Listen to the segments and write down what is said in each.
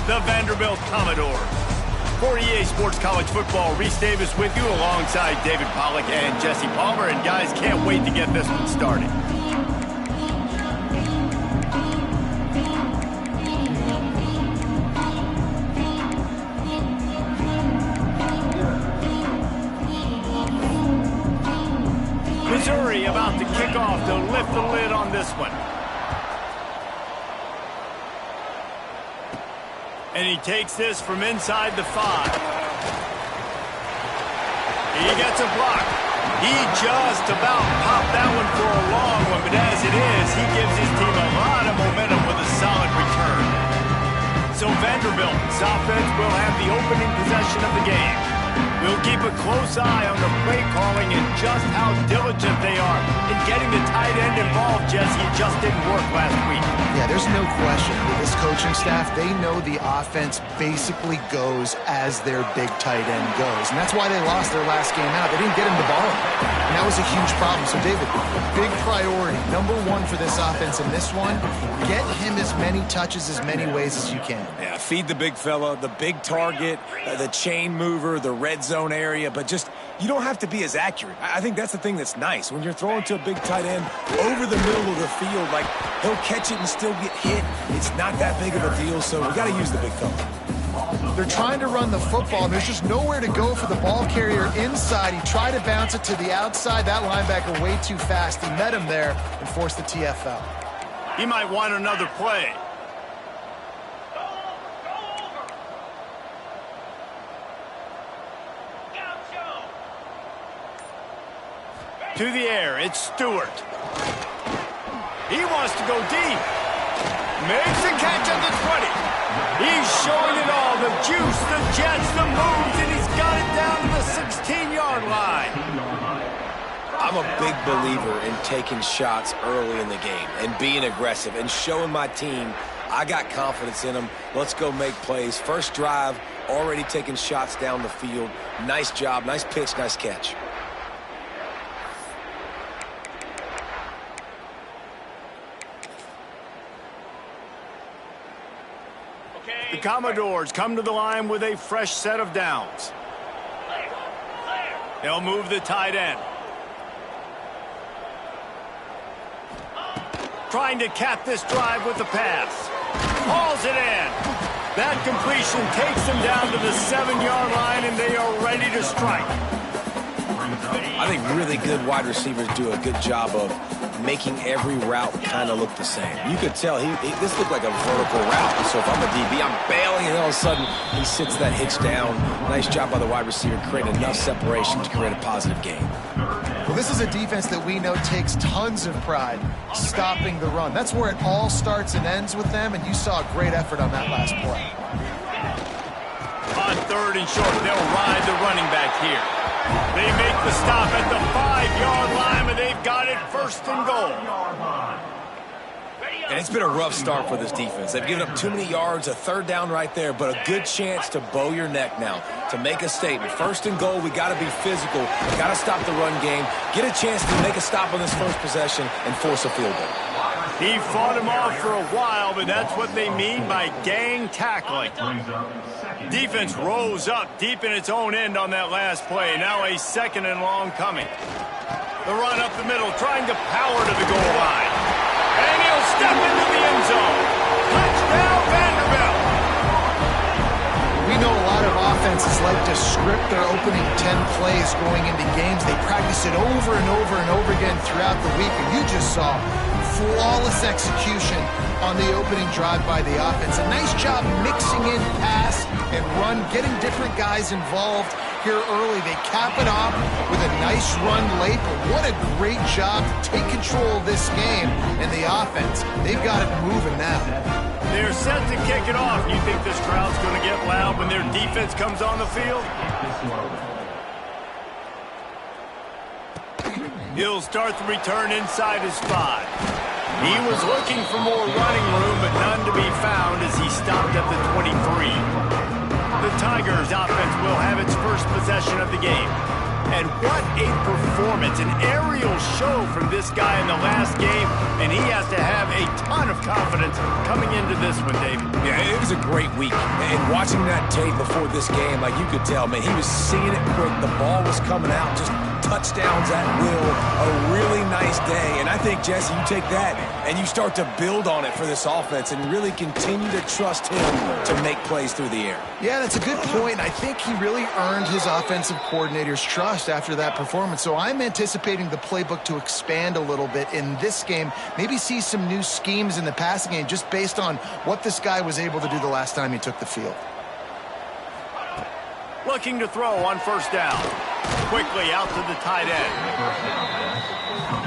the Vanderbilt Commodores. For EA Sports College Football, Reese Davis with you alongside David Pollack and Jesse Palmer. And guys, can't wait to get this one started. Missouri about to kick off to lift the lid on this one. And he takes this from inside the 5. He gets a block. He just about popped that one for a long one, but as it is, he gives his team a lot of momentum with a solid return. So Vanderbilt's offense will have the opening possession of the game. We'll keep a close eye on the play calling and just how diligent they are in getting the tight end involved, Jesse. It just didn't work last week. Yeah, there's no question. With this coaching staff, they know the offense basically goes as their big tight end goes. And that's why they lost their last game out. They didn't get him the ball. And that was a huge problem. So, David, big priority, number one for this offense in this one, get him as many touches as many ways as you can. Yeah, feed the big fella, the big target, the chain mover, the red zone area, but just you don't have to be as accurate. I think that's the thing that's nice. When you're throwing to a big tight end over the middle of the field, like he'll catch it and still get hit. It's not that big of a deal, so we got to use the big fella. They're trying to run the football, and there's just nowhere to go for the ball carrier inside. He tried to bounce it to the outside. That linebacker way too fast. He met him there and forced the TFL. He might want another play. To the air, it's Stewart. He wants to go deep. Makes the catch at the 20. He's showing it all. The juice, the jets, the moves, and he's got it down to the 16-yard line. I'm a big believer in taking shots early in the game and being aggressive and showing my team I got confidence in them. Let's go make plays. First drive, already taking shots down the field. Nice job, nice pitch, nice catch. The Commodores come to the line with a fresh set of downs. They'll move the tight end. Trying to cap this drive with the pass. Hauls it in. That completion takes them down to the 7-yard line, and they are ready to strike. I think really good wide receivers do a good job of making every route kind of look the same. You could tell this looked like a vertical route. So if I'm a DB, I'm bailing, and all of a sudden he sits that hitch down. Nice job by the wide receiver, creating enough separation to create a positive gain. Well, this is a defense that we know takes tons of pride stopping the run. That's where it all starts and ends with them, and you saw a great effort on that last play. On 3rd and short, they'll ride the running back here. They make the stop at the 5-yard line, and they've got it 1st and goal. And it's been a rough start for this defense. They've given up too many yards, a 3rd down right there, but a good chance to bow your neck now, to make a statement. 1st and goal, we got to be physical, got to stop the run game, get a chance to make a stop on this first possession and force a field goal. He fought him off for a while, but that's what they mean by gang tackling. Defense rose up deep in its own end on that last play. Now a 2nd and long coming. The run up the middle, trying to power to the goal line. And he'll step into the end zone. Touchdown, Vanderbilt! We know a lot of offenses like to script their opening 10 plays going into games. They practice it over and over and over again throughout the week, and you just saw flawless execution on the opening drive by the offense. A nice job mixing in pass and run, getting different guys involved here early. They cap it off with a nice run late, but what a great job to take control of this game and the offense. They've got it moving now. They're set to kick it off. You think this crowd's going to get loud when their defense comes on the field? He'll start the return inside his 5. He was looking for more running room, but none to be found as he stopped at the 23. The Tigers offense will have its first possession of the game. And what a performance, an aerial show from this guy in the last game, and he has to have a ton of confidence coming into this one, David. Yeah, it was a great week. And watching that tape before this game, like you could tell, man, he was seeing it quick. The ball was coming out, just touchdowns at will. A really nice day. And I think, Jesse, you take that and you start to build on it for this offense and really continue to trust him to make plays through the air. Yeah, that's a good point. I think he really earned his offensive coordinator's trust after that performance. So I'm anticipating the playbook to expand a little bit in this game, maybe see some new schemes in the passing game just based on what this guy was able to do the last time he took the field. Looking to throw on first down. Quickly out to the tight end.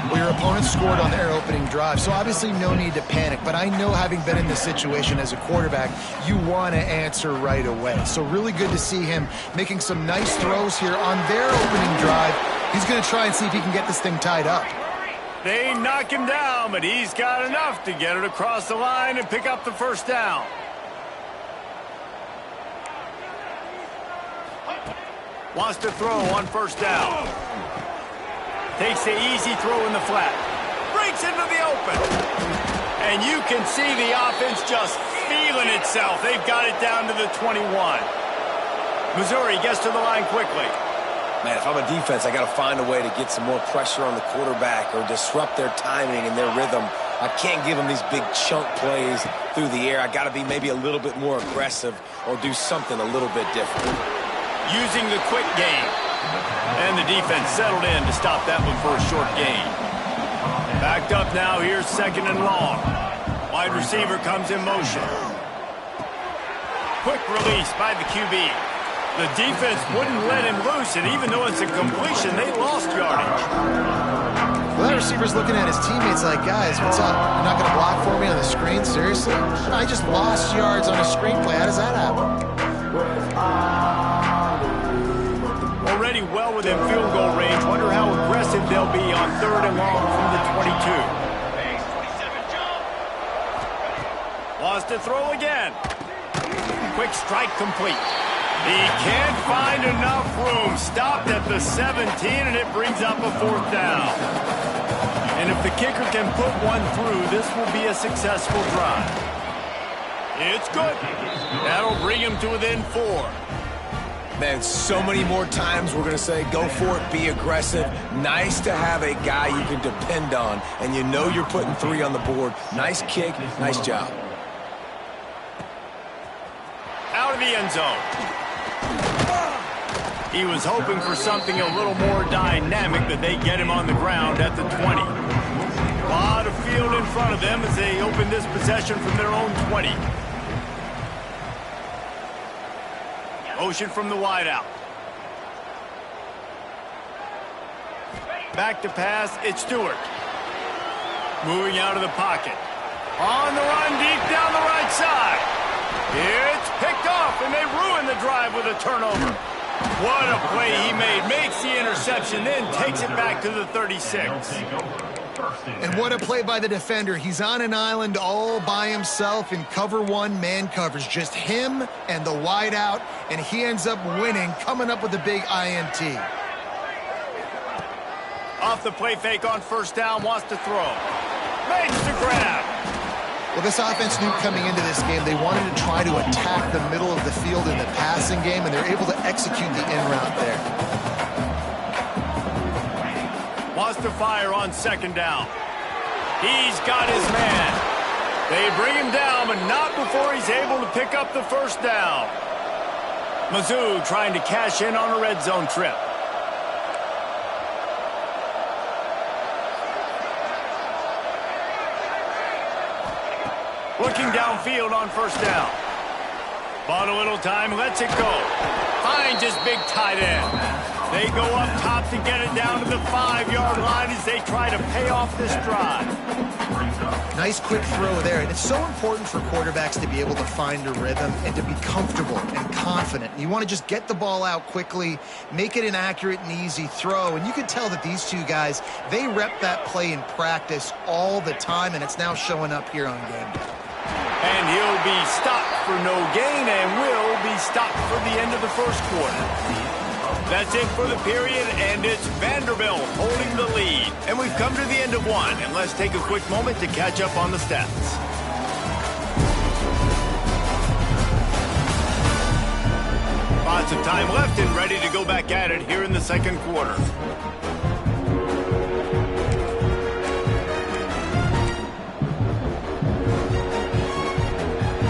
Well, your opponent scored on their opening drive, so obviously no need to panic. But I know, having been in this situation as a quarterback, you want to answer right away. So really good to see him making some nice throws here on their opening drive. He's going to try and see if he can get this thing tied up. They knock him down, but he's got enough to get it across the line and pick up the first down. Wants to throw on first down. Takes the easy throw in the flat. Breaks into the open. And you can see the offense just feeling itself. They've got it down to the 21. Missouri gets to the line quickly. Man, if I'm a defense, I got to find a way to get some more pressure on the quarterback or disrupt their timing and their rhythm. I can't give them these big chunk plays through the air. I got to be maybe a little bit more aggressive or do something a little bit different. Using the quick game. And the defense settled in to stop that one for a short gain. Backed up now, here's second and long. Wide receiver comes in motion. Quick release by the QB. The defense wouldn't let him loose, and even though it's a completion, they lost yardage. Well, that receiver's looking at his teammates like, guys, what's up? You're not going to block for me on the screen? Seriously? I just lost yards on a screenplay. How does that happen? Already well within field goal range. Wonder how aggressive they'll be on third and long from the 22. Wants to throw again. Quick strike complete. He can't find enough room. Stopped at the 17, and it brings up a fourth down. And if the kicker can put one through, this will be a successful drive. It's good. That'll bring him to within 4. Man, so many more times we're going to say, go for it, be aggressive. Nice to have a guy you can depend on, and you know you're putting 3 on the board. Nice kick, nice job. Out of the end zone. He was hoping for something a little more dynamic, but they get him on the ground at the 20. A lot of field in front of them as they open this possession from their own 20. Motion from the wideout. Back to pass, it's Stewart. Moving out of the pocket. On the run, deep down the right side. It's picked off, and they ruin the drive with a turnover. What a play he made. Makes the interception, then takes it back to the 36. And what a play by the defender. He's on an island all by himself in cover 1 man coverage. Just him and the wideout, and he ends up winning, coming up with a big INT. Off the play fake on first down, wants to throw. Makes the grab. Well, this offense knew coming into this game they wanted to try to attack the middle of the field in the passing game, and they're able to execute the in route there. Wants to fire on second down. He's got his man. They bring him down, but not before he's able to pick up the first down. Mizzou trying to cash in on a red zone trip. Looking downfield on first down. Bought a little time, lets it go. Finds his big tight end. They go up top to get it down to the 5-yard line as they try to pay off this drive. Nice quick throw there, and it's so important for quarterbacks to be able to find a rhythm and to be comfortable and confident. You want to just get the ball out quickly, make it an accurate and easy throw, and you can tell that these two guys, they rep that play in practice all the time, and it's now showing up here on game day. And he'll be stopped for no gain and will be stopped for the end of the first quarter. That's it for the period, and it's Vanderbilt holding the lead. And we've come to the end of one, and let's take a quick moment to catch up on the stats. Lots of time left and ready to go back at it here in the second quarter.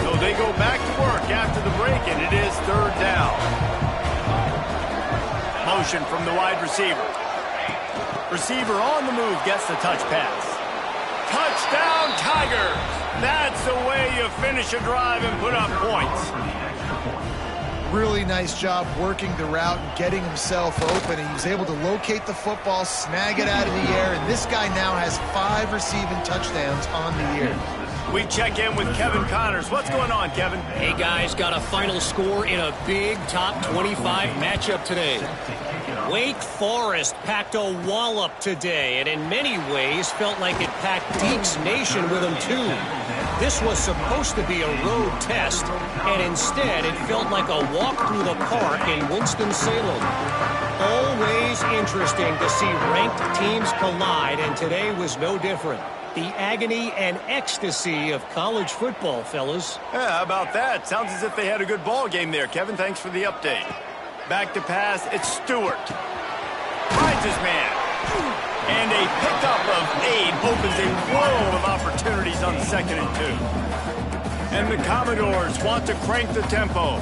So they go back to work after the break, and it is third down. Motion from the wide receiver. Receiver on the move gets the touch pass. Touchdown, Tigers! That's the way you finish a drive and put up points. Really nice job working the route and getting himself open. He was able to locate the football, snag it out of the air, and this guy now has 5 receiving touchdowns on the year. We check in with Kevin Connors. What's going on, Kevin? Hey, guys, got a final score in a big top 25 matchup today. Wake Forest packed a wallop today, and in many ways felt like it packed Deeks Nation with them, too. This was supposed to be a road test, and instead it felt like a walk through the park in Winston-Salem. Always interesting to see ranked teams collide, and today was no different. The agony and ecstasy of college football, fellas. Yeah, how about that? Sounds as if they had a good ball game there, Kevin. Thanks for the update. Back to pass, it's Stewart. Finds his man. And a pickup of 8 opens a world of opportunities on 2nd and 2. And the Commodores want to crank the tempo.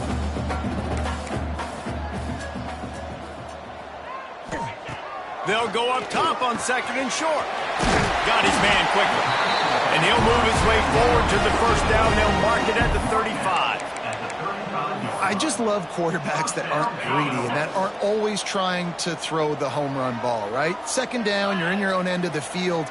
They'll go up top on 2nd and short. Got his man quickly. And he'll move his way forward to the first down. They'll mark it at the 35. I just love quarterbacks that aren't greedy and that aren't always trying to throw the home run ball, right? 2nd down, you're in your own end of the field.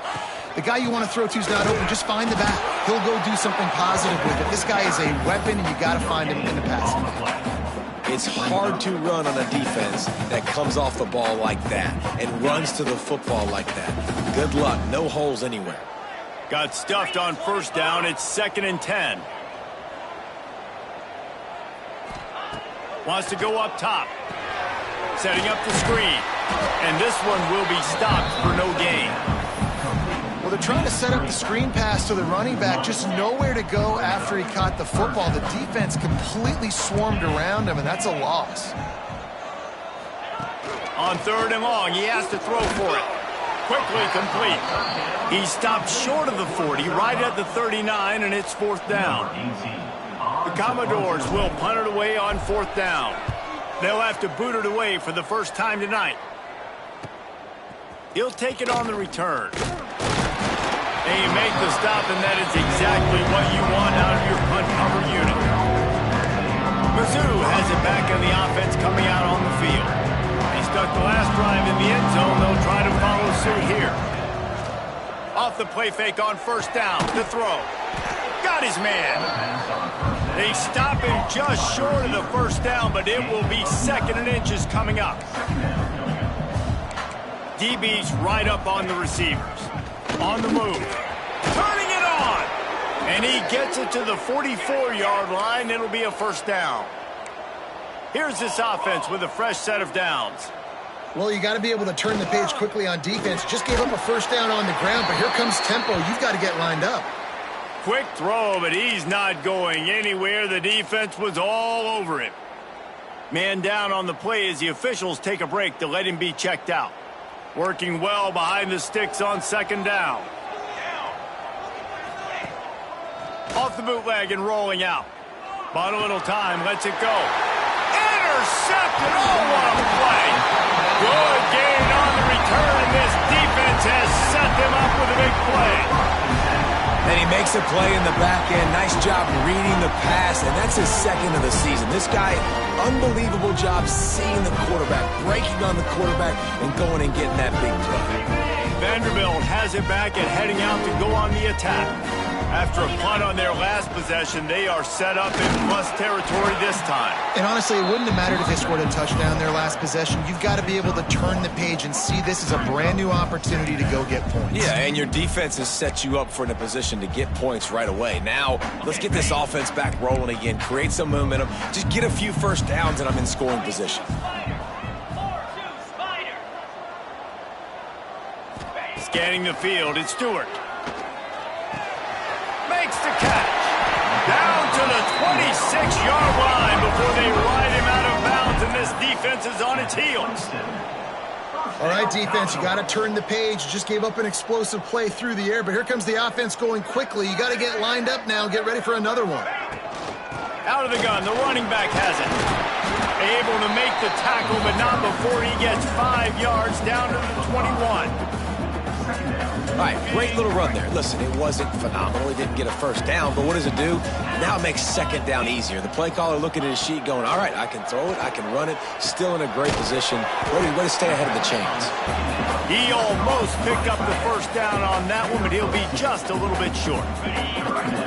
The guy you want to throw to is not open. Just find the back. He'll go do something positive with it. This guy is a weapon, and you got to find him in the passing game. It's hard to run on a defense that comes off the ball like that and runs to the football like that. Good luck. No holes anywhere. Got stuffed on first down. It's 2nd and 10. Wants to go up top. Setting up the screen. And this one will be stopped for no gain. Well, they're trying to set up the screen pass to the running back. Just nowhere to go after he caught the football. The defense completely swarmed around him, and that's a loss. On 3rd and long, he has to throw for it. Quickly complete. He stopped short of the 40, right at the 39, and it's 4th down. The Commodores will punt it away on 4th down. They'll have to boot it away for the first time tonight. He'll take it on the return. And you make the stop, and that is exactly what you want out of your punt cover unit. Mizzou has it back on the offense coming out on the field. He stuck the last drive in the end zone. They'll try to follow suit here. Off the play fake on 1st down. The throw. Got his man. They stop him just short of the 1st down, but it will be 2nd and inches coming up. DB's right up on the receivers. On the move. Turning it on. And he gets it to the 44-yard line. It'll be a 1st down. Here's this offense with a fresh set of downs. Well, you got to be able to turn the page quickly on defense. Just gave up a 1st down on the ground, but here comes tempo. You've got to get lined up. Quick throw, but he's not going anywhere. The defense was all over him. Man down on the play as the officials take a break to let him be checked out. Working well behind the sticks on 2nd down. Off the bootleg and rolling out. Bought a little time, lets it go. Intercepted! Oh, what a play! Good gain on the return, and this defense has set them up with a big play. And he makes a play in the back end. Nice job reading the pass, and that's his 2nd of the season. This guy, unbelievable job seeing the quarterback, breaking on the quarterback, and going and getting that big play. Vanderbilt has it back and heading out to go on the attack. After a punt on their last possession, they are set up in plus territory this time. And honestly, it wouldn't have mattered if they scored a touchdown their last possession. You've got to be able to turn the page and see this as a brand new opportunity to go get points. Yeah, and your defense has set you up for in a position to get points right away. Now, let's get this offense back rolling again, create some momentum, just get a few 1st downs, and I'm in scoring position. Scanning the field, it's Stewart. Makes the catch. Down to the 26-yard line before they ride him out of bounds, and this defense is on its heels. All right, defense, you got to turn the page. You just gave up an explosive play through the air, but here comes the offense going quickly. You got to get lined up now and get ready for another one. Out of the gun, the running back has it. Able to make the tackle, but not before he gets 5 yards down to the 21. All right, great little run there. Listen, it wasn't phenomenal. He didn't get a first down, but what does it do? Now it makes second down easier. The play caller looking at his sheet going, all right, I can throw it, I can run it. Still in a great position. Way to stay ahead of the chains. He almost picked up the first down on that one, but he'll be just a little bit short.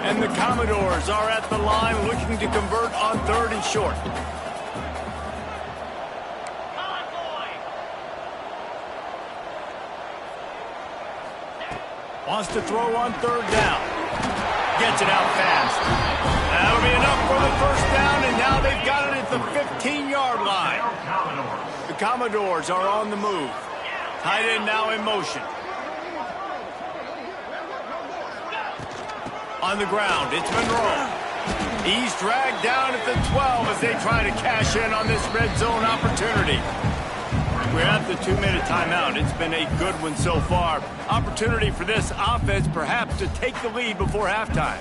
And the Commodores are at the line looking to convert on 3rd and short. Wants to throw on 3rd down. Gets it out fast. That'll be enough for the first down, and now they've got it at the 15-yard line. The Commodores are on the move. Tight end now in motion. On the ground, it's Monroe. He's dragged down at the 12 as they try to cash in on this red zone opportunity. We're at the 2-minute timeout. It's been a good one so far. Opportunity for this offense perhaps to take the lead before halftime.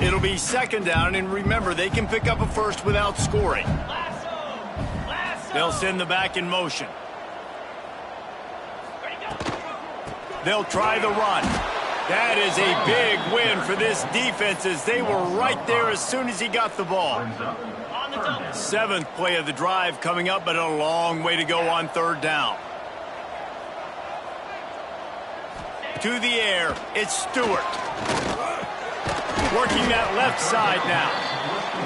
It'll be 2nd down, and remember, they can pick up a first without scoring. They'll send the back in motion. They'll try the run. That is a big win for this defense as they were right there as soon as he got the ball. 7th play of the drive coming up, but a long way to go on 3rd down. To the air, it's Stewart. Working that left side now.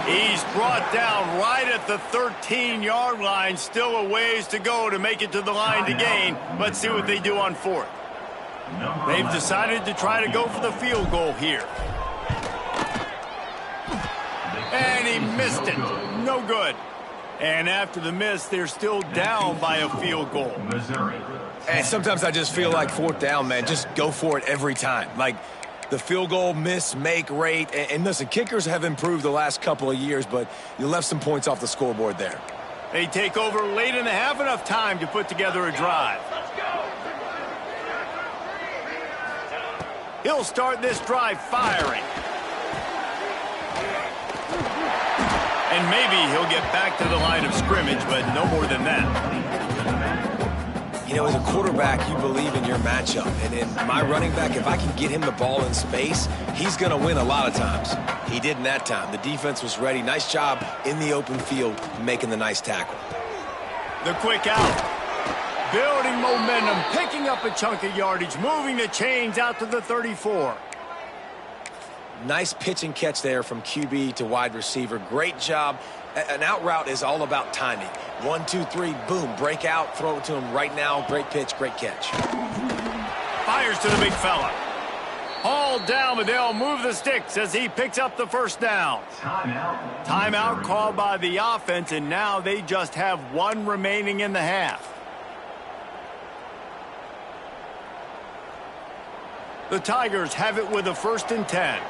He's brought down right at the 13-yard line. Still a ways to go to make it to the line to gain. Let's see what they do on 4th. They've decided to try to go for the field goal here. And he missed it. No good. And after the miss, they're still down by a field goal. And sometimes I just feel like 4th down, man, just go for it every time. Like the field goal miss-make rate. And listen, kickers have improved the last couple of years, but you left some points off the scoreboard there. They take over late in the half, enough time to put together a drive. He'll start this drive firing. And maybe he'll get back to the line of scrimmage, but no more than that. You know, as a quarterback, you believe in your matchup. And in my running back, if I can get him the ball in space, he's going to win a lot of times. He didn't that time. The defense was ready. Nice job in the open field making the nice tackle. The quick out. Building momentum, picking up a chunk of yardage, moving the chains out to the 34. Nice pitch and catch there from QB to wide receiver. Great job. An out route is all about timing. 1, 2, 3, boom, break out, throw it to him right now. Great pitch, great catch. Fires to the big fella. Hauled down, but they'll move the sticks as he picks up the first down. Timeout called by the offense, and now they just have 1 remaining in the half. The Tigers have it with a 1st and 10.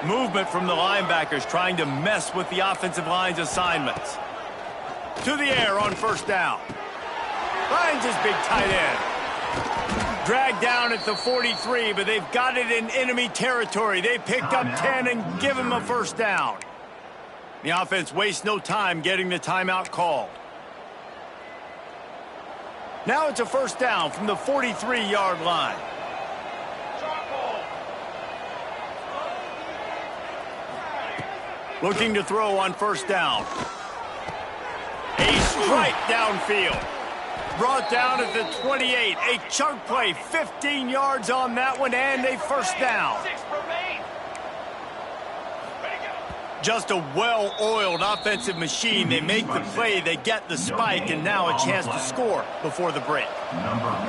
Movement from the linebackers trying to mess with the offensive line's assignments. To the air on 1st down. Finds his big tight end. Dragged down at the 43, but they've got it in enemy territory. They picked up 10 and give him a 1st down. The offense wastes no time getting the timeout called. Now it's a 1st down from the 43-yard line. Looking to throw on 1st down. A strike downfield. Brought down at the 28. A chunk play, 15 yards on that one, and a 1st down. Just a well-oiled offensive machine. They make the play, they get the spike, and now a chance to score before the break.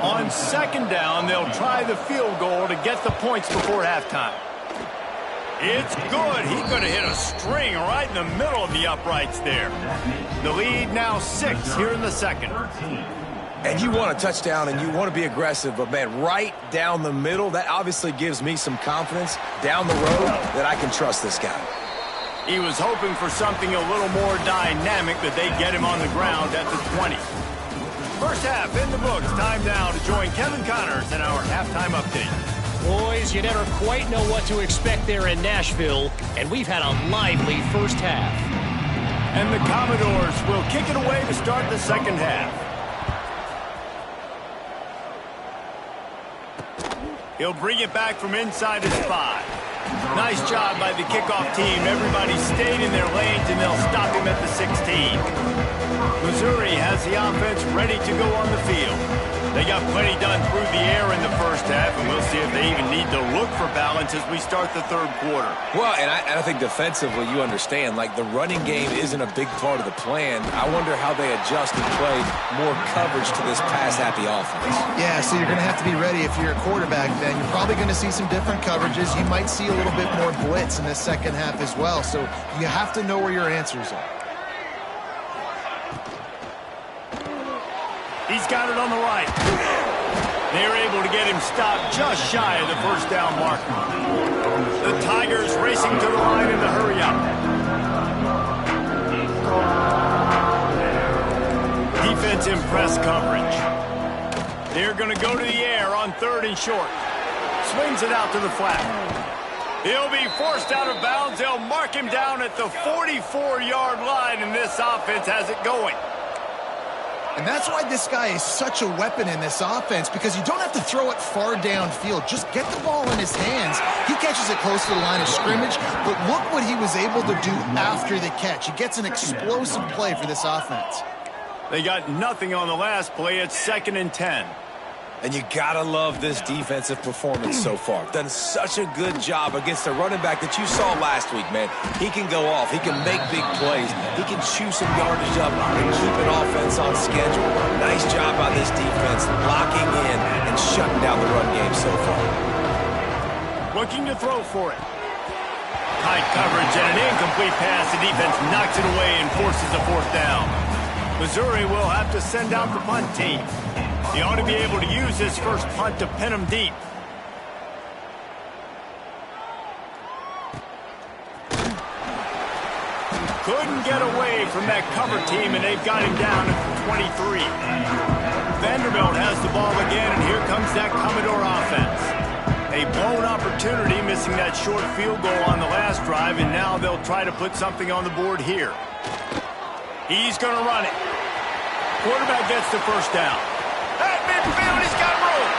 On 2nd down, they'll try the field goal to get the points before halftime. It's good. He could have hit a string right in the middle of the uprights there. The lead now 6 here in the second. And you want a touchdown and you want to be aggressive, but, man, right down the middle, that obviously gives me some confidence down the road that I can trust this guy. He was hoping for something a little more dynamic, but they get him on the ground at the 20. First half in the books. Time now to join Kevin Connors in our halftime update. Boys, you never quite know what to expect there in Nashville, and we've had a lively first half. And the Commodores will kick it away to start the second half. He'll bring it back from inside his 5. Nice job by the kickoff team. Everybody stayed in their lanes, and they'll stop him at the 16. Missouri has the offense ready to go on the field. They got plenty done through the air in the first half, and we'll see if they even need to look for balance as we start the third quarter. Well, and I think defensively, you understand, like, the running game isn't a big part of the plan. I wonder how they adjust and play more coverage to this pass-happy offense. Yeah, so you're going to have to be ready if you're a quarterback then. You're probably going to see some different coverages. You might see a little bit more blitz in the second half as well, so you have to know where your answers are. He's got it on the right. They're able to get him stopped just shy of the first down marker. The Tigers racing to the line in the hurry-up. Defense in press coverage. They're going to go to the air on 3rd and short. Swings it out to the flat. He'll be forced out of bounds. They'll mark him down at the 44-yard line, and this offense has it going. And that's why this guy is such a weapon in this offense, because you don't have to throw it far downfield. Just get the ball in his hands. He catches it close to the line of scrimmage, but look what he was able to do after the catch. He gets an explosive play for this offense. They got nothing on the last play. It's 2nd and 10. And you gotta love this defensive performance so far. Done such a good job against the running back that you saw last week, man. He can go off. He can make big plays. He can chew some yardage up and keep an offense on schedule. Nice job by this defense locking in and shutting down the run game so far. Looking to throw for it. Tight coverage and an incomplete pass. The defense knocks it away and forces a 4th down. Missouri will have to send out the punt team. He ought to be able to use his first punt to pin him deep. Couldn't get away from that cover team, and they've got him down at the 23. Vanderbilt has the ball again, and here comes that Commodore offense. A blown opportunity, missing that short field goal on the last drive, and now they'll try to put something on the board here. He's going to run it. Quarterback gets the first down. At midfield, he's got room.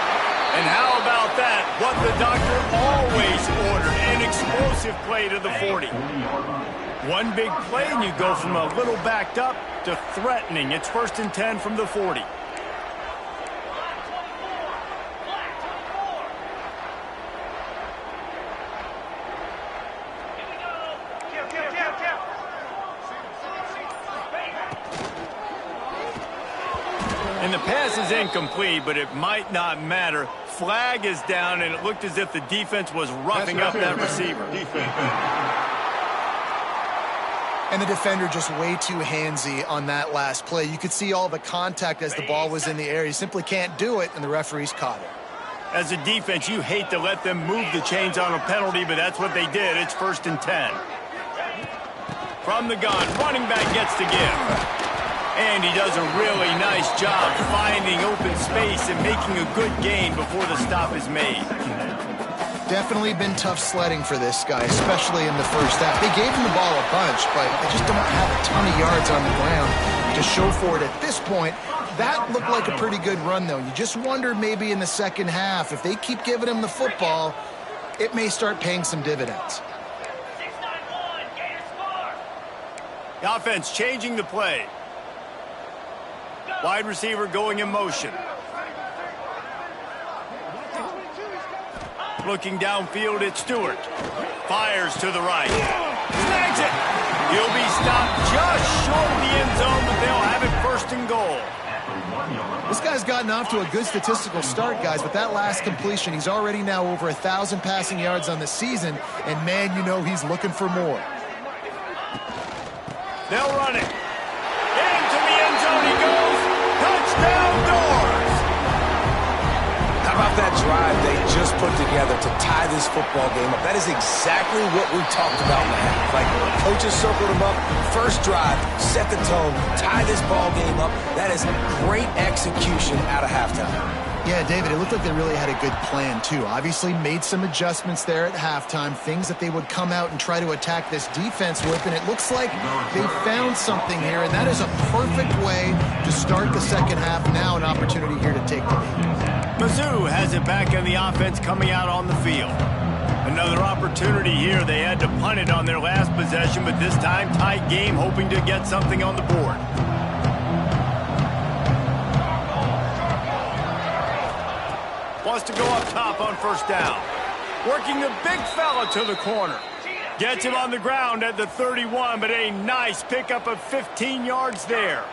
And how about that? What the doctor always ordered, an explosive play to the 40. One big play, and you go from a little backed up to threatening. It's 1st and 10 from the 40. And the pass is incomplete, but it might not matter. Flag is down, and it looked as if the defense was roughing up that receiver. And the defender just way too handsy on that last play. You could see all the contact as the ball was in the air. He simply can't do it, and the referees caught it. As a defense, you hate to let them move the chains on a penalty, but that's what they did. It's 1st and 10. From the gun, running back gets to give. And he does a really nice job finding open space and making a good gain before the stop is made. Definitely been tough sledding for this guy, especially in the first half. They gave him the ball a bunch, but they just don't have a ton of yards on the ground to show for it at this point. That looked like a pretty good run, though. You just wonder maybe in the second half, if they keep giving him the football, it may start paying some dividends. The offense changing the play. Wide receiver going in motion. Looking downfield at Stewart. Fires to the right. Snags it. He'll be stopped just short of the end zone, but they'll have it 1st and goal. This guy's gotten off to a good statistical start, guys, but that last completion, he's already now over 1,000 passing yards on the season, and man, you know he's looking for more. They'll run it. Into the end zone he goes. Touchdown Doors! How about that drive they just put together to tie this football game up? That is exactly what we talked about in the half. Like, coaches circled them up. First drive, set the tone, tie this ball game up. That is great execution out of halftime. Yeah, David, it looked like they really had a good plan, too. Obviously made some adjustments there at halftime, things that they would come out and try to attack this defense with, and it looks like they found something here, and that is a perfect way to start the second half. Now an opportunity here to take the lead. Mizzou has it back in the offense coming out on the field. Another opportunity here. They had to punt it on their last possession, but this time tight game, hoping to get something on the board. Wants to go up top on first down. Working the big fella to the corner. Gets him on the ground at the 31, but a nice pickup of 15 yards there.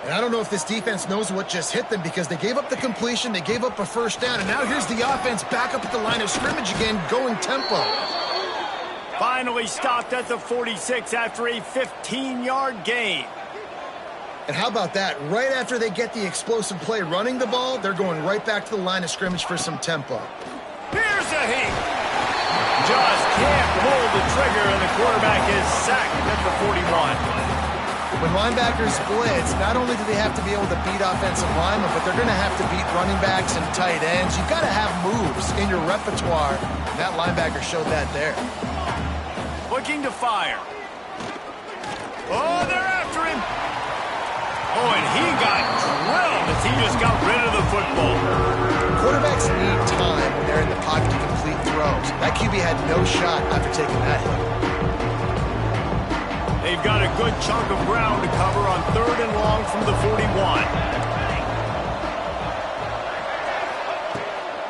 And I don't know if this defense knows what just hit them, because they gave up the completion, they gave up a first down, and now here's the offense back up at the line of scrimmage again, going tempo. Finally stopped at the 46 after a 15-yard gain. And how about that? Right after they get the explosive play running the ball, they're going right back to the line of scrimmage for some tempo. Here's a heat. Just can't pull the trigger, and the quarterback is sacked at the 41. When linebackers blitz, not only do they have to be able to beat offensive linemen, but they're going to have to beat running backs and tight ends. You've got to have moves in your repertoire. That linebacker showed that there. Looking to fire. Oh, they're after him. Oh, and he got drilled as he just got rid of the football. Quarterbacks need time when they're in the pocket to complete throws. That QB had no shot after taking that hit. They've got a good chunk of ground to cover on 3rd and long from the 41.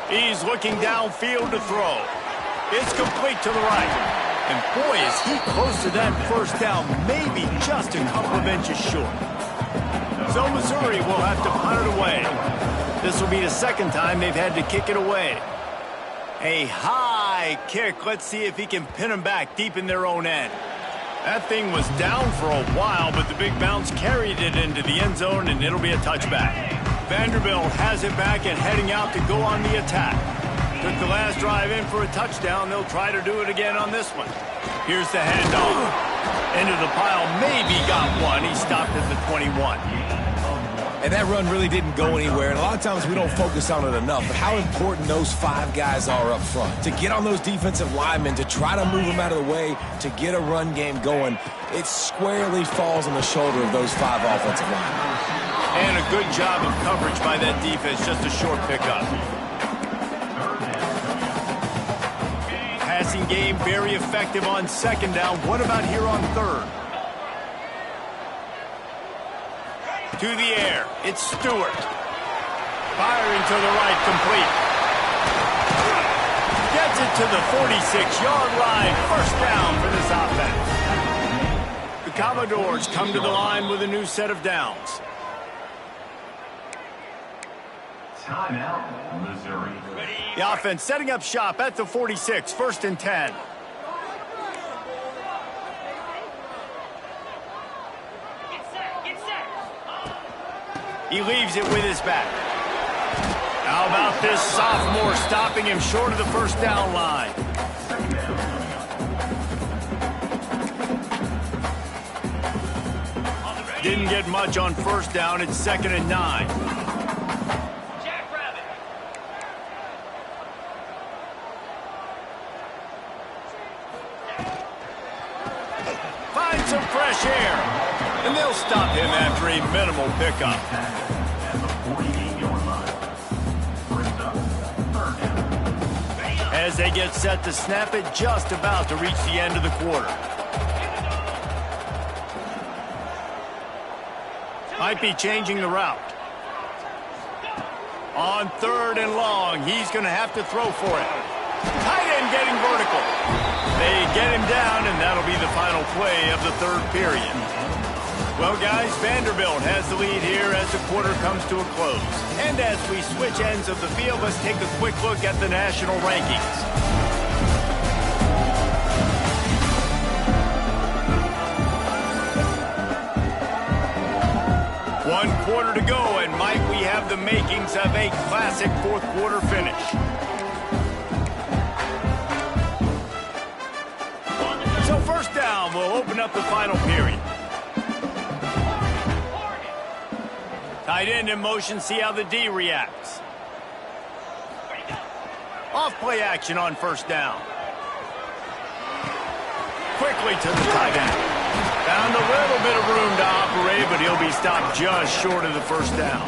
He's looking downfield to throw. It's complete to the right. And boy, is he close to that first down, maybe just a couple of inches short. So Missouri will have to punt it away. This will be the second time they've had to kick it away. A high kick. Let's see if he can pin them back deep in their own end. That thing was down for a while, but the big bounce carried it into the end zone, and it'll be a touchback. Vanderbilt has it back and heading out to go on the attack. Took the last drive in for a touchdown. They'll try to do it again on this one. Here's the handoff. Into the pile, maybe got one. He stopped at the 21. And that run really didn't go anywhere, and a lot of times we don't focus on it enough, but how important those 5 guys are up front. To get on those defensive linemen, to try to move them out of the way, to get a run game going, it squarely falls on the shoulder of those 5 offensive linemen. And a good job of coverage by that defense, just a short pickup. Passing game very effective on 2nd down. What about here on 3rd? To the air, it's Stewart. Firing to the right, complete. Gets it to the 46-yard line. First down for this offense. The Commodores come to the line with a new set of downs. Timeout, Missouri. The offense setting up shop at the 46, 1st and 10. He leaves it with his back. How about this sophomore stopping him short of the first down line? Didn't get much on first down. It's 2nd and 9. Find some fresh air. And they'll stop him after a minimal pickup. As they get set to snap it, just about to reach the end of the quarter. Might be changing the route. On 3rd and long, he's going to have to throw for it. Tight end getting vertical. They get him down, and that'll be the final play of the 3rd period. Well, guys, Vanderbilt has the lead here as the quarter comes to a close. And as we switch ends of the field, let's take a quick look at the national rankings. One quarter to go, and Mike, we have the makings of a classic fourth quarter finish. So first down, we'll open up the final period. Tight end in motion, see how the D reacts. Off play action on first down. Quickly to the tight end. Found a little bit of room to operate, but he'll be stopped just short of the first down.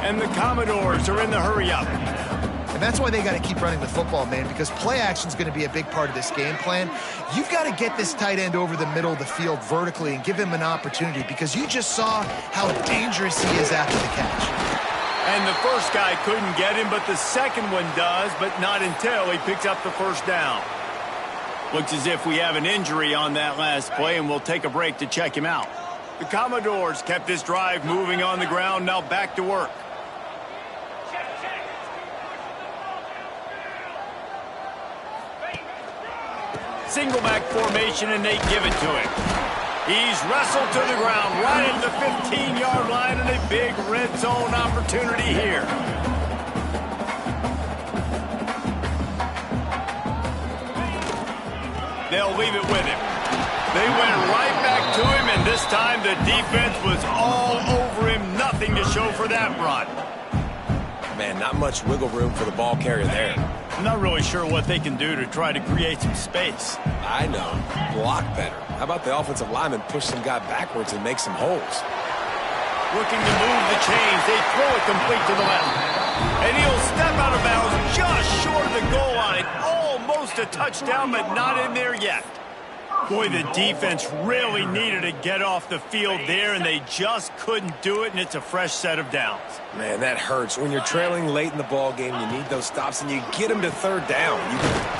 And the Commodores are in the hurry up. And that's why they got to keep running the football, man, because play action is going to be a big part of this game plan. You've got to get this tight end over the middle of the field vertically and give him an opportunity, because you just saw how dangerous he is after the catch. And the first guy couldn't get him, but the second one does, but not until he picks up the first down. Looks as if we have an injury on that last play, and we'll take a break to check him out. The Commodores kept this drive moving on the ground, now back to work. Single back formation, and they give it to him. He's wrestled to the ground right at the 15-yard line, and a big red zone opportunity here. They'll leave it with him. They went right back to him, and this time the defense was all over him. Nothing to show for that run. Man, not much wiggle room for the ball carrier there. I'm not really sure what they can do to try to create some space. I know. Block better. How about the offensive lineman push some guy backwards and make some holes? Looking to move the chains. They throw it complete to the left. And he'll step out of bounds just short of the goal line. Almost a touchdown, but not in there yet. Boy, the defense really needed to get off the field there, and they just couldn't do it, and it's a fresh set of downs. Man, that hurts. When you're trailing late in the ball game, you need those stops, and you get them to third down.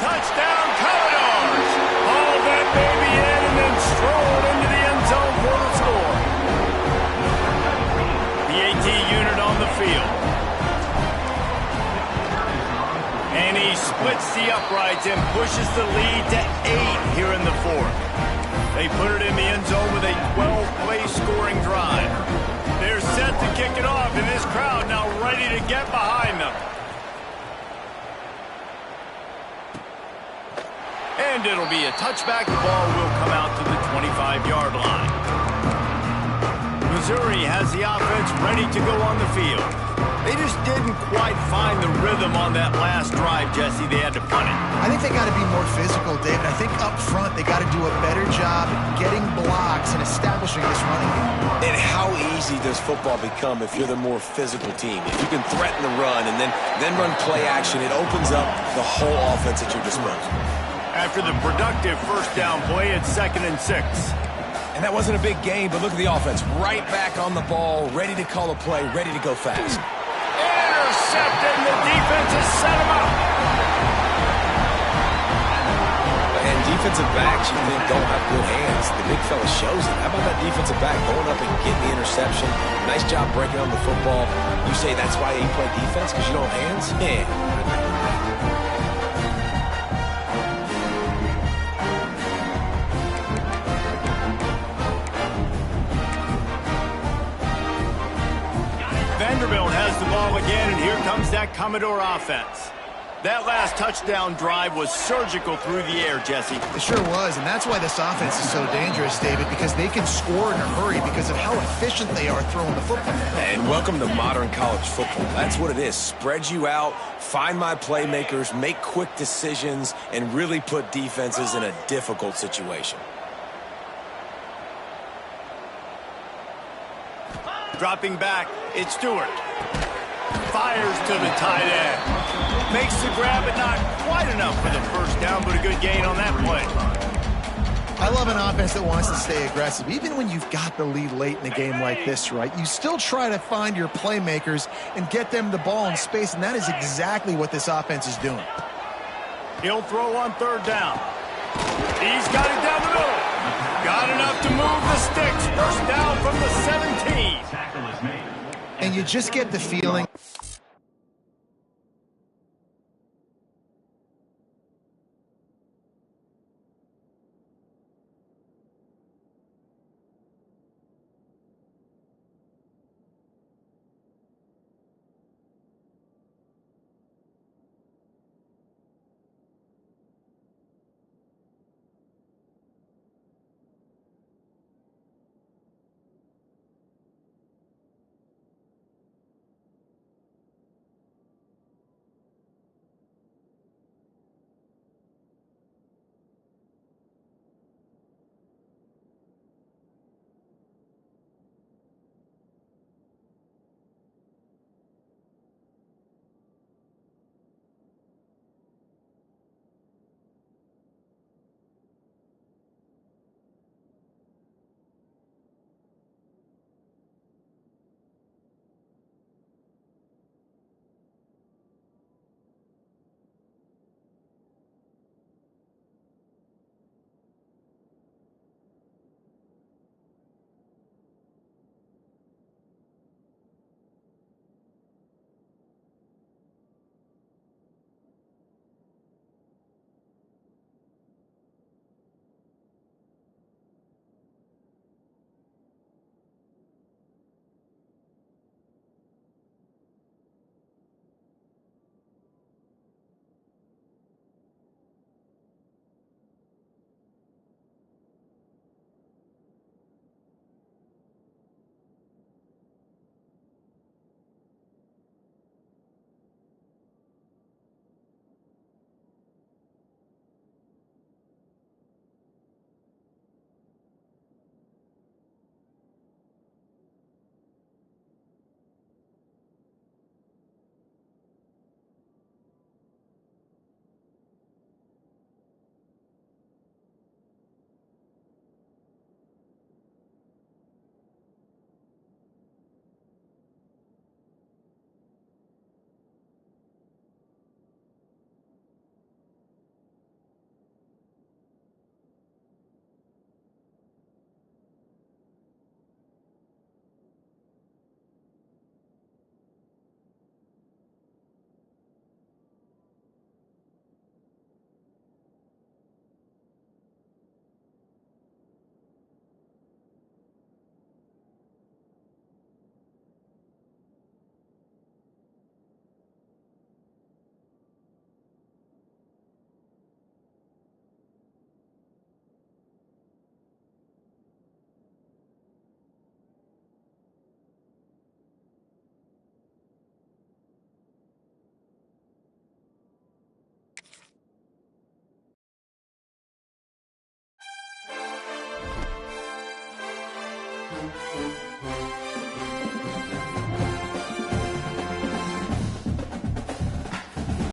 Touchdown, Commodores! Haul that baby in and then stroll into the end zone for the score. The AT unit on the field. And he splits the uprights and pushes the lead to 8 here in the fourth. They put it in the end zone with a 12-play scoring drive. They're set to kick it off, and this crowd now ready to get behind them. And it'll be a touchback. The ball will come out to the 25-yard line. Missouri has the offense ready to go on the field. They just didn't quite find the rhythm on that last drive, Jesse. They had to punt it. I think they got to be more physical, David. I think up front they got to do a better job getting blocks and establishing this running game. And how easy does football become if you're the more physical team? If you can threaten the run and then run play action, it opens up the whole offense at your disposal. After the productive first down play, it's 2nd and 6. And that wasn't a big gain, but look at the offense. Right back on the ball, ready to call a play, ready to go fast. Intercepted, and the defense has set him up. And defensive backs, you think, don't have good hands. The big fella shows it. How about that defensive back going up and getting the interception? Nice job breaking on the football. You say that's why you play defense, because you don't have hands? Yeah. Vanderbilt has the ball again, and here comes that Commodore offense. That last touchdown drive was surgical through the air, Jesse. It sure was, and that's why this offense is so dangerous, David, because they can score in a hurry because of how efficient they are throwing the football. And welcome to modern college football. That's what it is. Spread you out, find my playmakers, make quick decisions, and really put defenses in a difficult situation. Dropping back, it's Stewart. Fires to the tight end. Makes the grab, but not quite enough for the first down, but a good gain on that play. I love an offense that wants to stay aggressive. Even when you've got the lead late in the game like this, right, you still try to find your playmakers and get them the ball in space, and that is exactly what this offense is doing. He'll throw on third down. He's got it down the middle. Got enough to move the sticks. First down from the 17. And you just get the feeling.